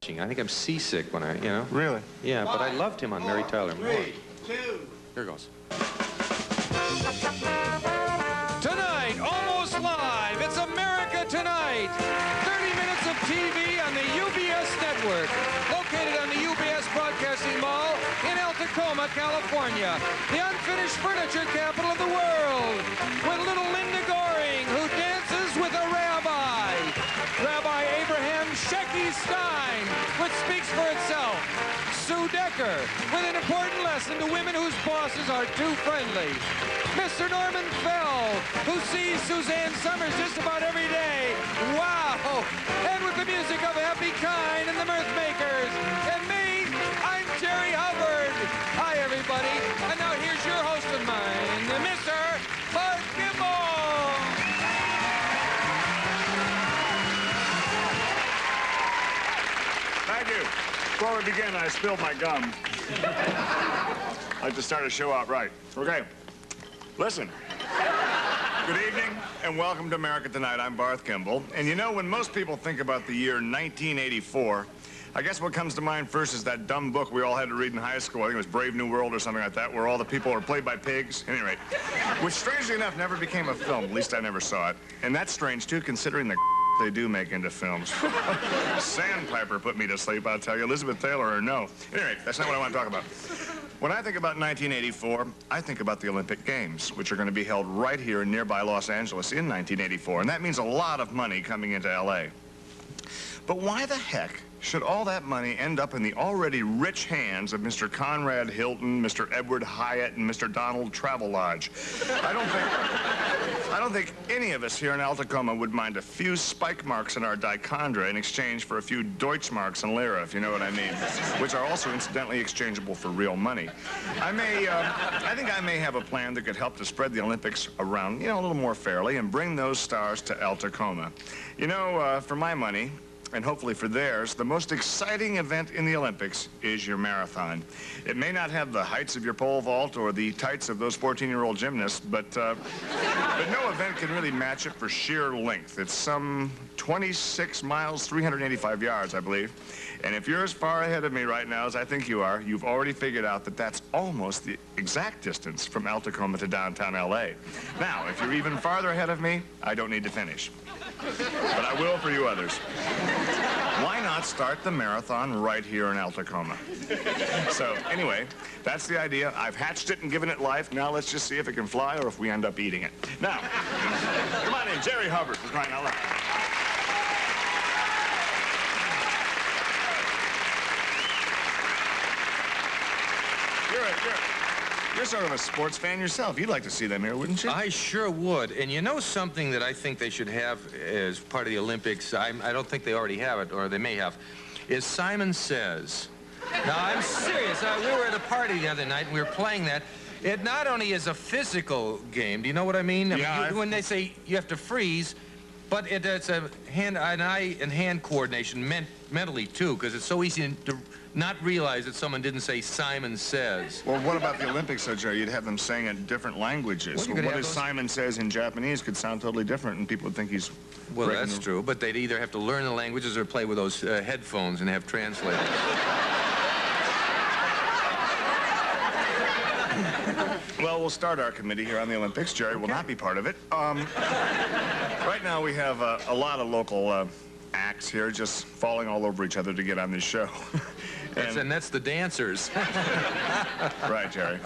I think I'm seasick when I. Really? Yeah, but I loved him on Mary Tyler Moore. 3, 2. Here goes. Tonight, almost live, it's America Tonight. 30 minutes of TV on the UBS network. Located on the UBS Broadcasting Mall in El Tacoma, California. The unfinished furniture capital of the world. With little Linda Goring, who dances with a rabbi. Rabbi Abraham Shecky Stein, which speaks for itself. Sue Decker, with an important lesson to women whose bosses are too friendly. Mr. Norman Fell, who sees Suzanne Summers just about every day. Wow! And with the music of Happy Kind and the Mirth Makers. And me, I'm Jerry Hubbard. Hi, everybody. And now here's your host of mine, Mr. Bart Kimball. Thank you. Before we begin, I spilled my gum. I'd like to start a show out right. Okay. Listen. Good evening, and welcome to America Tonight. I'm Barth Kimball. And you know, when most people think about the year 1984, I guess what comes to mind first is that dumb book we all had to read in high school. I think it was Brave New World or something like that, where all the people were played by pigs. At any rate, which strangely enough never became a film. At least I never saw it. And that's strange, too, considering the they do make into films. Sandpiper put me to sleep, I'll tell you. Elizabeth Taylor or no. Anyway, that's not what I want to talk about. When I think about 1984, I think about the Olympic Games, which are going to be held right here in nearby Los Angeles in 1984. And that means a lot of money coming into L.A. But why the heck should all that money end up in the already rich hands of Mr. Conrad Hilton, Mr. Edward Hyatt, and Mr. Donald Travelodge? I don't think any of us here in El Tacoma would mind a few spike marks in our dichondra in exchange for a few Deutschmarks and lira, if you know what I mean, which are also incidentally exchangeable for real money. I think I may have a plan that could help to spread the Olympics around, a little more fairly and bring those stars to El Tacoma. For my money, and hopefully for theirs, the most exciting event in the Olympics is your marathon. It may not have the heights of your pole vault or the tights of those 14-year-old gymnasts, but no event can really match it for sheer length. It's some 26 miles, 385 yards, I believe. And if you're as far ahead of me right now as I think you are, you've already figured out that that's almost the exact distance from El Tacoma to downtown L.A. Now, if you're even farther ahead of me, I don't need to finish. But I will for you others. Why not start the marathon right here in El Tacoma? So, anyway, that's the idea. I've hatched it and given it life. Now let's just see if it can fly or if we end up eating it. Now, come on in, Jerry Hubbard, for crying out loud. You're sort of a sports fan yourself. You'd like to see them here, wouldn't you? I sure would. And you know something that I think they should have as part of the Olympics, I don't think they already have it, or they may have, is Simon Says. Now, I'm serious. We were at a party the other night, and we were playing that. It not only is a physical game, do you know what I mean? Yeah. When they say you have to freeze, but it's a eye and hand coordination mentally, too, because it's so easy to not realize that someone didn't say Simon Says. Well, what about the Olympics, though, Jerry? You'd have them saying in different languages. Well, what if Simon Says in Japanese could sound totally different, and people would think he's... Well, that's true, but they'd either have to learn the languages or play with those headphones and have translators. Well, we'll start our committee here on the Olympics. Jerry will not be part of it. Right now, we have a lot of local acts here just falling all over each other to get on this show. And that's the dancers. Right, Jerry.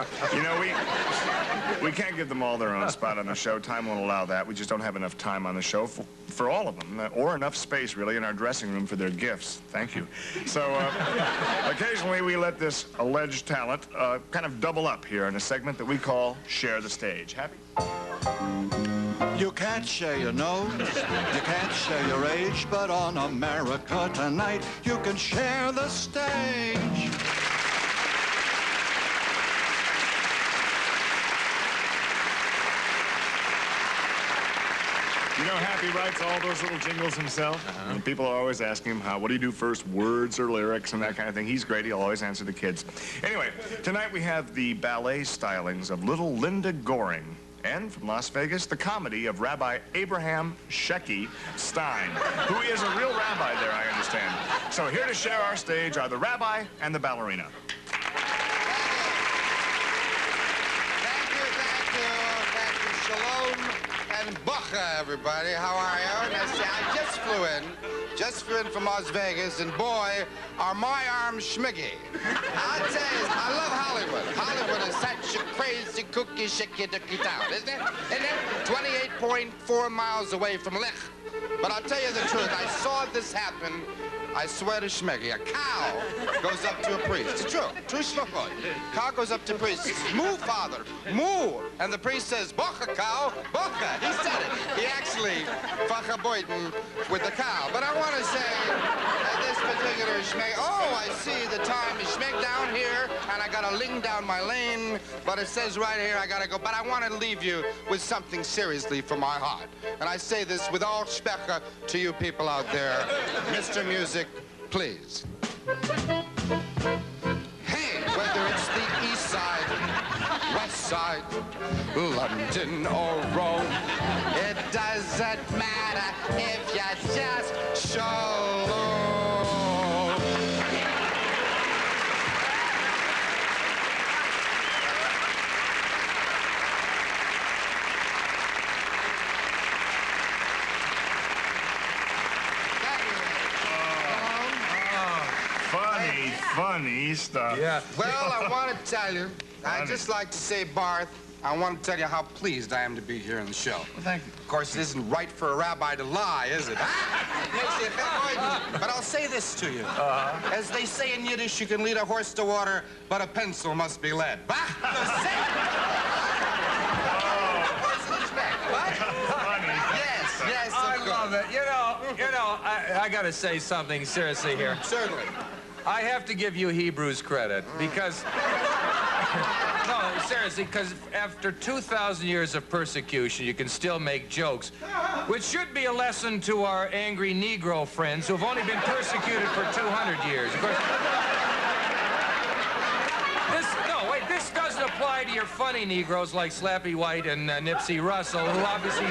We can't give them all their own spot on the show. Time won't allow that. We just don't have enough time on the show for all of them, or enough space, really, in our dressing room for their gifts. Thank you. So, occasionally we let this alleged talent kind of double up here in a segment that we call Share the Stage. Happy? You can't share your nose, you can't share your age, but on America Tonight, you can share the stage. Happy writes all those little jingles himself. And people are always asking him, what do you do first, words or lyrics and that kind of thing. He's great. He'll always answer the kids. Anyway, tonight we have the ballet stylings of little Linda Goring. And from Las Vegas, the comedy of Rabbi Abraham Shecky Stein, who is a real rabbi there, I understand. So here to share our stage are the rabbi and the ballerina. Thank you. Shalom and bacha, everybody. How are you? Now, see, I just flew in from Las Vegas, and boy, are my arms schmiggy. I'll tell you, I love Hollywood. Hollywood is such a crazy cookie shicky ducky town, isn't it? Isn't it? 28.4 miles away from Lech. But I'll tell you the truth, I saw this happen. I swear to Schmeggy, a cow goes up to a priest. It's true. True schmuckboy. Cow goes up to a priest. Moo, father. Moo. And the priest says, Bocha, cow. Bocha. He said it. He actually facha boyden with the cow. But I want to say that this particular Schmeg, oh, I see the time is Schmeg down here, and I got to ling down my lane, but it says right here I got to go. But I want to leave you with something seriously from my heart. And I say this with all specha to you people out there. Mr. Music, please. Hey, whether it's the east side, west side, London or Rome, it doesn't matter if you just show. Funny stuff. Yeah. Well, I want to tell you, I'd just like to say, Barth, I want to tell you how pleased I am to be here in the show. Well, thank you. Of course, it isn't right for a rabbi to lie, is it? But I'll say this to you. As they say in Yiddish, you can lead a horse to water, but a pencil must be led. What? Yes, I love it. I got to say something seriously here. Certainly. I have to give you Hebrews credit because, no, seriously, because after 2,000 years of persecution, you can still make jokes, which should be a lesson to our angry Negro friends who've only been persecuted for 200 years. Of course, this doesn't apply to your funny Negroes like Slappy White and Nipsey Russell, who obviously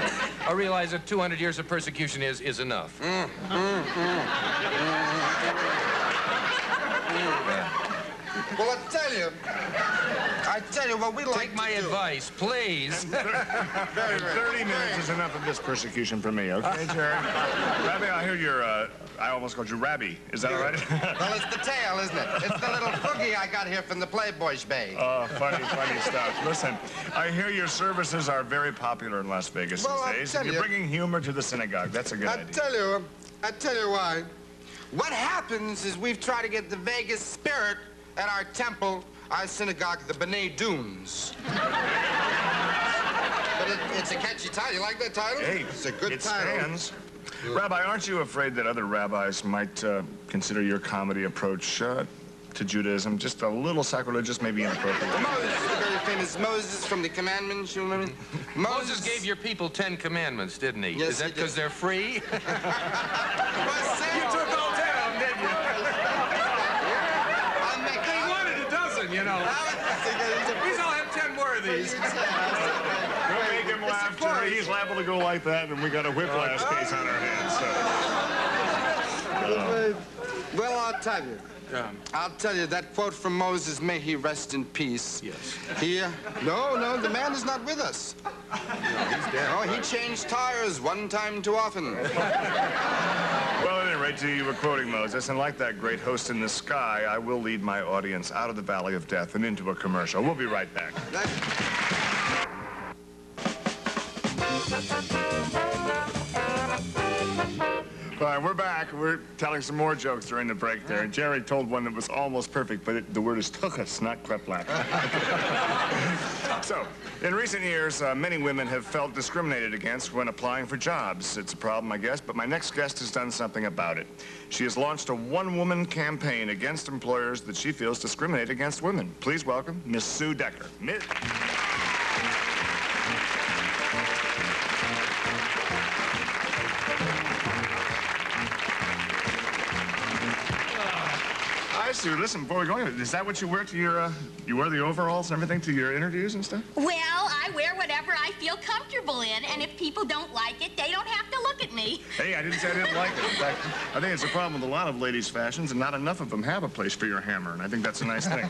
realize that 200 years of persecution is enough. Well, I tell you what we like Take my to do. advice, please. 30 minutes is enough of this persecution for me, okay, Jerry? Rabbi, I hear you're, I almost called you Rabbi. Is that all right? Well, it's the tail, isn't it? It's the little cookie I got here from the Playboy's Bay. Oh, funny stuff. Listen, I hear your services are very popular in Las Vegas Well, I'll these days. tell You're you. bringing humor to the synagogue. That's a good idea. I tell you why. What happens is we've tried to get the Vegas spirit at our temple, our synagogue, the B'nai Dunes. But it's a catchy title. You like that title? Hey, it's a good it title. stands. Rabbi, aren't you afraid that other rabbis might consider your comedy approach to Judaism just a little sacrilegious, maybe inappropriate? Moses, the very famous Moses from the Commandments, you remember? Moses gave your people 10 commandments, didn't he? Yes, Is that he did. because they're free? You took all 10 of them, didn't you? They wanted a dozen, you know. These all have 10 more of these. Don't make him laugh, Jerry. He's liable to go like that, and we got a whiplash case on our hands. So. Well, I'll tell you, that quote from Moses, may he rest in peace. Yes. No, the man is not with us. No, he's dead. Oh, he changed tires one time too often. Well, at any rate, you were quoting Moses, and like that great host in the sky, I will lead my audience out of the valley of death and into a commercial. We'll be right back. All right, we're back. We're telling some more jokes during the break there. And Jerry told one that was almost perfect, but the word is tuchus, not kleplap. So, in recent years, many women have felt discriminated against when applying for jobs. It's a problem, I guess, but my next guest has done something about it. She has launched a one-woman campaign against employers that she feels discriminate against women. Please welcome Miss Sue Decker. Miss... Hi, Sue. Listen, before we go, is that what you wear to your, you wear the overalls and everything to your interviews and stuff? Well, I wear whatever I feel comfortable in, and if people don't like it, they don't have to look at me. Hey, I didn't say I didn't like it. In fact, I think it's a problem with a lot of ladies' fashions, and not enough of them have a place for your hammer, and I think that's a nice thing.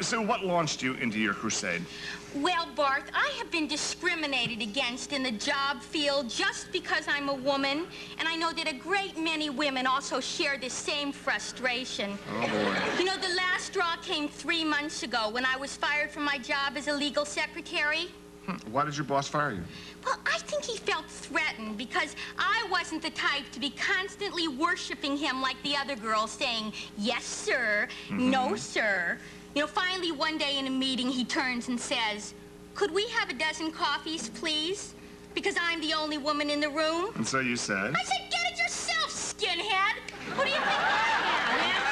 So what launched you into your crusade? Well, Barth, I have been discriminated against in the job field just because I'm a woman, and I know that a great many women also share this same frustration. Oh, boy. You know, the last straw came 3 months ago when I was fired from my job as a legal secretary. Why did your boss fire you? Well, I think he felt threatened because I wasn't the type to be constantly worshiping him like the other girls, saying, yes, sir, no, sir. You know, finally, one day in a meeting, he turns and says, could we have a dozen coffees, please? Because I'm the only woman in the room. And so you said? I said, get it yourself, skinhead. Who do you think I am, Aunt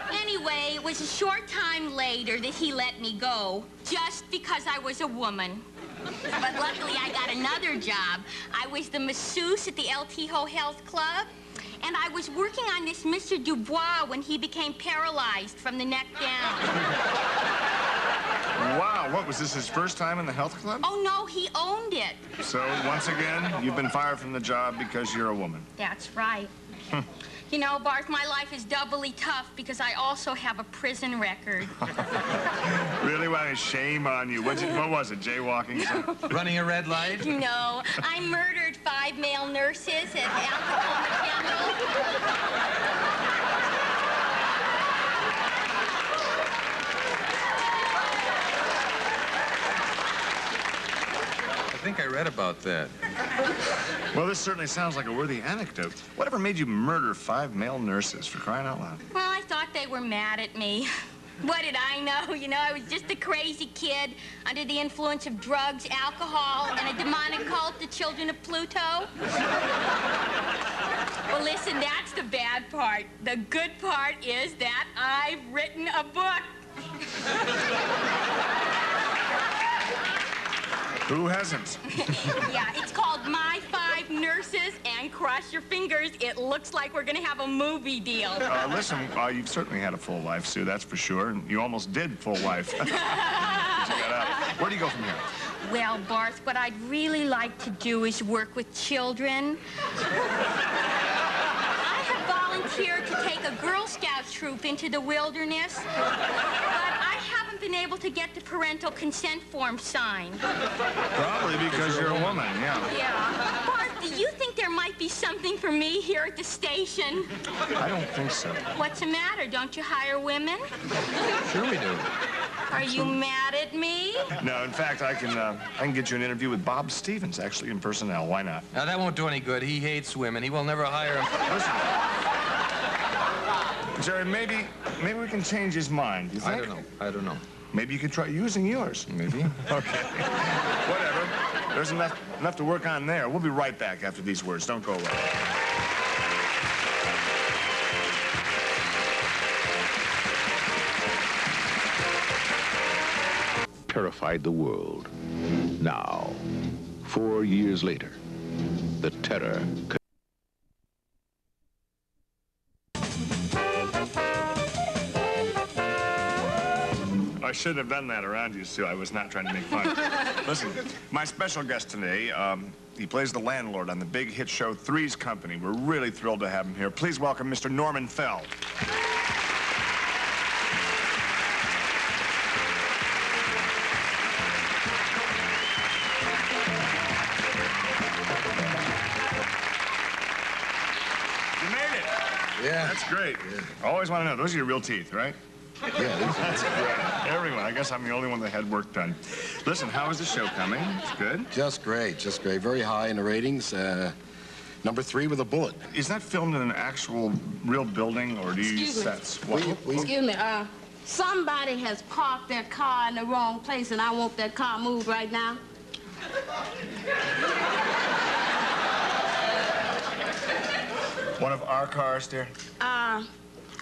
Jemima? Anyway, it was a short time later that he let me go, just because I was a woman. But luckily, I got another job. I was the masseuse at the El Tijo Health Club. And I was working on this Mr. Dubois when he became paralyzed from the neck down. Wow, what, was this his first time in the health club? Oh, no, he owned it. So, once again, you've been fired from the job because you're a woman. That's right. You know, Barth, my life is doubly tough because I also have a prison record. Really? Well, shame on you. What was it, jaywalking? Running a red light? No, I murdered 5 male nurses at Alcohol General. I think I read about that. Well, this certainly sounds like a worthy anecdote. Whatever made you murder 5 male nurses, for crying out loud? Well, I thought they were mad at me. What did I know? You know, I was just a crazy kid under the influence of drugs, alcohol, and a demonic cult, the Children of Pluto. Well, listen, that's the bad part. The good part is that I've written a book. Who hasn't? Yeah, it's called My 5 Nurses, and cross your fingers, it looks like we're gonna have a movie deal. Listen, you've certainly had a full life, Sue, that's for sure. And you almost did full life. Check that out. Where do you go from here? Well, Barth, what I'd really like to do is work with children. I have volunteered to take a Girl Scout troop into the wilderness, but I haven't been able to get the parental consent form signed. Probably because you're a woman, yeah. Yeah. Barth, do you think there might be something for me here at the station? I don't think so. What's the matter? Don't you hire women? Sure we do. Are you mad at me? No, in fact, I can get you an interview with Bob Stevens, actually, in personnel. Why not? Now, that won't do any good. He hates women. He will never hire them. Listen, Jerry, maybe we can change his mind. You think? I don't know. Maybe you could try using yours. Maybe. Okay. Whatever. There's enough to work on there. We'll be right back after these words. Don't go away. Terrified the world. Now, 4 years later, the terror. I shouldn't have done that around you, Sue. I was not trying to make fun. Listen, my special guest today, he plays the landlord on the big hit show Three's Company. We're really thrilled to have him here. Please welcome Mr. Norman Fell. Yeah. That's great. Yeah. I always want to know, those are your real teeth, right? Yeah, That's great. Everyone, I guess I'm the only one that had work done. Listen, how is the show coming? It's good? Just great, just great. Very high in the ratings. Number 3 with a bullet. Is that filmed in an actual real building, or do you use sets? What? Excuse me, somebody has parked their car in the wrong place, and I want that car moved right now. One of our cars, dear?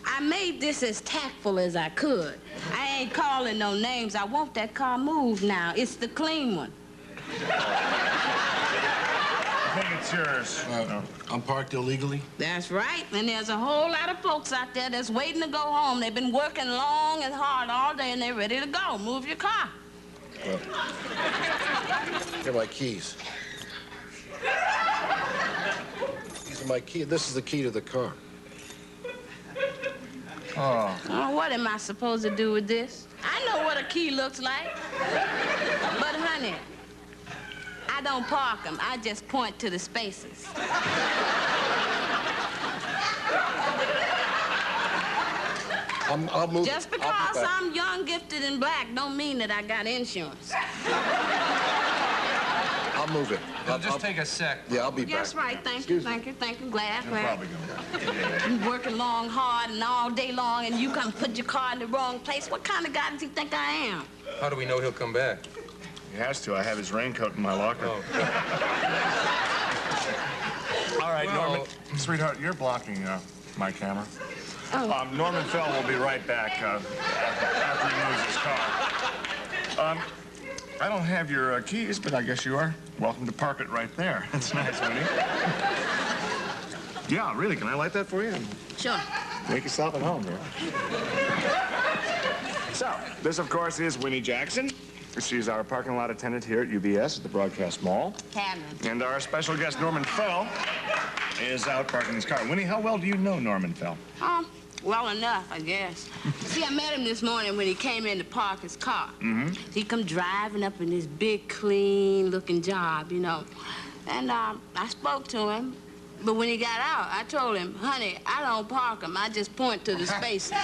I made this as tactful as I could. I ain't calling no names. I want that car moved now. It's the clean one. I think it's What's yours? I'm parked illegally. That's right. And there's a whole lot of folks out there that's waiting to go home. They've been working long and hard all day, and they're ready to go. Move your car. Here are my keys. These are my keys. This is the key to the car. Oh. Oh, what am I supposed to do with this? I know what a key looks like. But, honey, I don't park them. I just point to the spaces. I'll move. Just I'll be because back. I'm young, gifted, and black don't mean that I got insurance. I'll move it. It'll just take a sec. Yeah, I'll be Yes, back. right. Thank you, thank you, thank you. Glad, glad. Probably gonna. You working long, hard, and all day long, and you come put your car in the wrong place. What kind of guy does he think I am? How do we know he'll come back? He has to. I have his raincoat in my locker. Oh. All right, Well- Norman. Sweetheart, you're blocking my camera. Oh. Norman Fell will be right back after he moves his car. I don't have your keys, but I guess you are welcome to park it right there. That's nice, Winnie. Yeah, really. Can I light that for you? Sure. Make yourself at home here. So, this, of course, is Winnie Jackson. She's our parking lot attendant here at UBS at the Broadcast Mall. Cabin. And our special guest, Norman Fell, is out parking his car. Winnie, how well do you know Norman Fell? Well enough, I guess. See, I met him this morning when he came in to park his car. Mm-hmm. He come driving up in this big, clean-looking job, you know. And I spoke to him, but when he got out, I told him, honey, I don't park him. I just point to the spaces.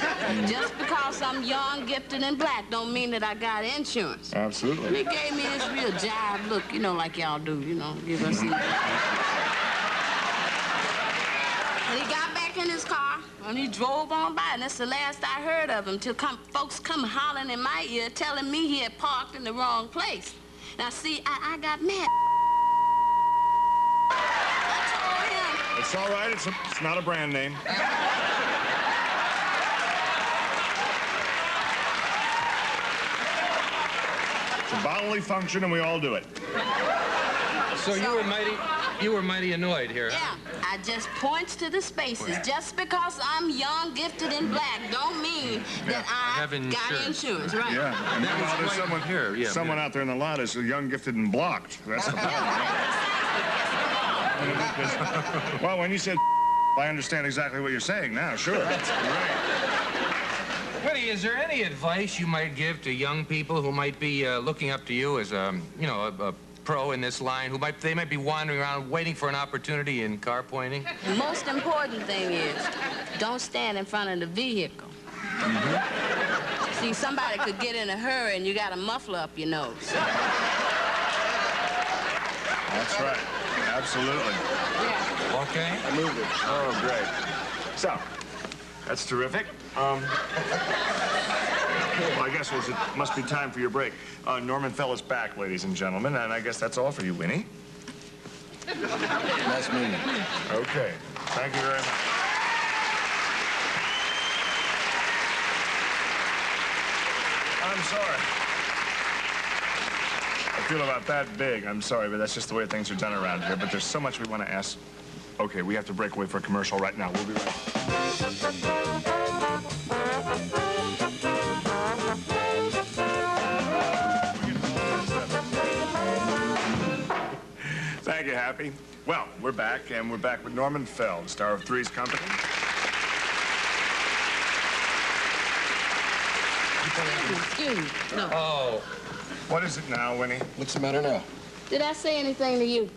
Just because I'm young, gifted, and black don't mean that I got insurance. Absolutely. And he gave me this real jive look, you know, like y'all do, you know, give us these. And he got back in his car, and he drove on by, and that's the last I heard of him till folks come hollering in my ear telling me he had parked in the wrong place. Now, see, I got mad. I told him, It's all right. It's not a brand name. It's a bodily function, and we all do it. So you were mighty annoyed here. yeah, I just points to the spaces. Just because I'm young, gifted, and black don't mean that I have got insurance. insurance, right? Yeah. And That was meanwhile, there's quite someone here, yeah, someone out there in the lot is young, gifted, and blocked. That's the problem. Well, when you said I understand exactly what you're saying now. Sure. That's great. Winnie, is there any advice you might give to young people who might be looking up to you as a pro in this line, they might be wandering around waiting for an opportunity in car pointing? The most important thing is don't stand in front of the vehicle. Mm-hmm. See, somebody could get in a hurry and you got a muffler up your nose. That's right. Absolutely. Yeah. Okay. I moved it. Oh, great. So, that's terrific. Well, I guess it must be time for your break. Norman Fell is back, ladies and gentlemen, and I guess that's all for you, Winnie. Nice meeting you. Okay. Thank you very much. I'm sorry. I feel about that big. I'm sorry, but that's just the way things are done around here. But there's so much we want to ask. Okay, we have to break away for a commercial right now. We'll be right back. Thank you, Happy. Well, we're back, and we're back with Norman Fell, the star of Three's Company. Excuse me. No. Oh. What is it now, Winnie? What's the matter now? Did I say anything to you?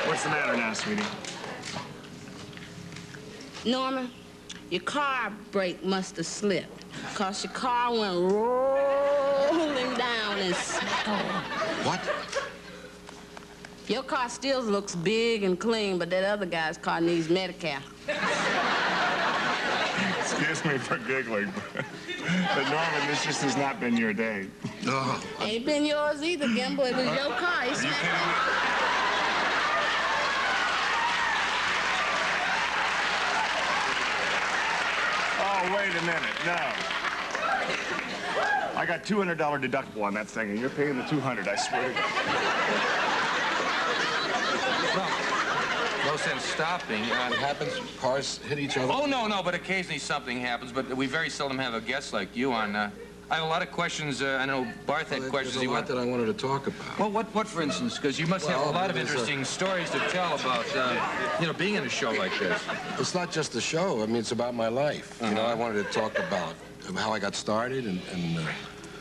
What's the matter now, sweetie? Norman, your car brake must have slipped, because your car went rolling down and What? your car still looks big and clean, but that other guy's car needs Medicare. Excuse me for giggling, but Norman, this just has not been your day. Oh, Ain't been yours either, Gimble. It was your car. You smacked it. Oh, wait a minute, no. I got $200 deductible on that thing, and you're paying the $200, I swear to God. Well, no sense stopping. It happens, cars hit each other. Oh, no, but occasionally something happens, but we very seldom have a guest like you on. I have a lot of questions. I know Barth had questions. There's a lot that I wanted to talk about. Well, what for instance? Because you must have a lot of interesting stories to tell about, being in a show like this. It's not just a show. I mean, it's about my life. You know, I wanted to talk about how I got started and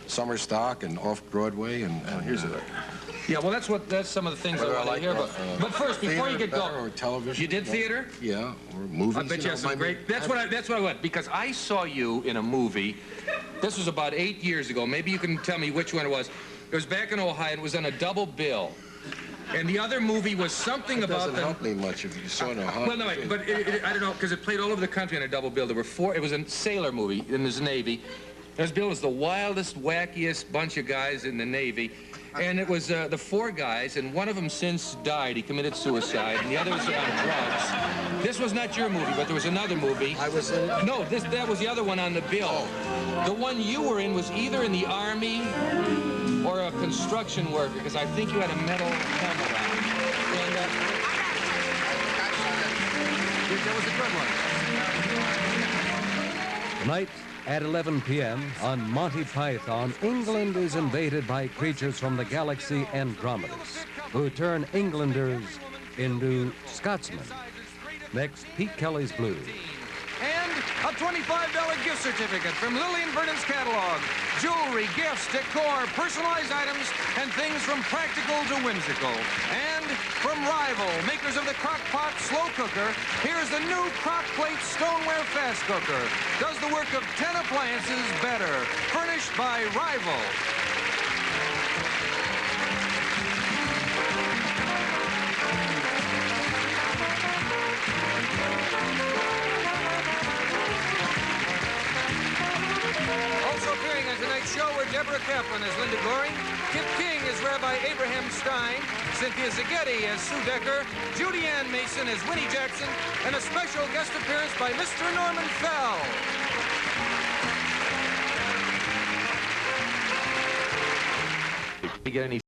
summer stock and off-Broadway and here's it. Yeah, well, that's some of the things I want to hear about. But first, before you get going, or television. you did theater? Yeah, or movies. I bet you have some great. That's what I went, because I saw you in a movie. This was about 8 years ago. Maybe you can tell me which one it was. It was back in Ohio. It was on a double bill. And the other movie was something about the... It doesn't help me much if you saw it in Ohio. Well, no, wait, but I don't know, because it played all over the country on a double bill. There were 4. It was a sailor movie in the Navy. This bill was the wildest, wackiest bunch of guys in the Navy. And it was the 4 guys, and one of them since died. He committed suicide, and the other was on drugs. This was not your movie, but there was another movie. I was in it? No, that was the other one on the bill. Oh. The one you were in was either in the Army or a construction worker, because I think you had a metal helmet on. And that was a good one. Tonight at 11 p.m. on Monty Python, England is invaded by creatures from the galaxy Andromedus, who turn Englanders into Scotsmen. Next, Pete Kelly's Blues. And a $25 gift certificate from Lillian Vernon's catalog. Jewelry, gifts, decor, personalized items, and things from practical to whimsical. And from Rival, makers of the crock-pot slow cooker, here's the new crock-plate stoneware fast cooker. Does the work of 10 appliances better. Furnished by Rival. Show where Deborah Kaplan as Linda Goring, Kip King as Rabbi Abraham Stein, Cynthia Zaghetti as Sue Decker, Judy Ann Mason as Winnie Jackson, and a special guest appearance by Mr. Norman Fell. You get any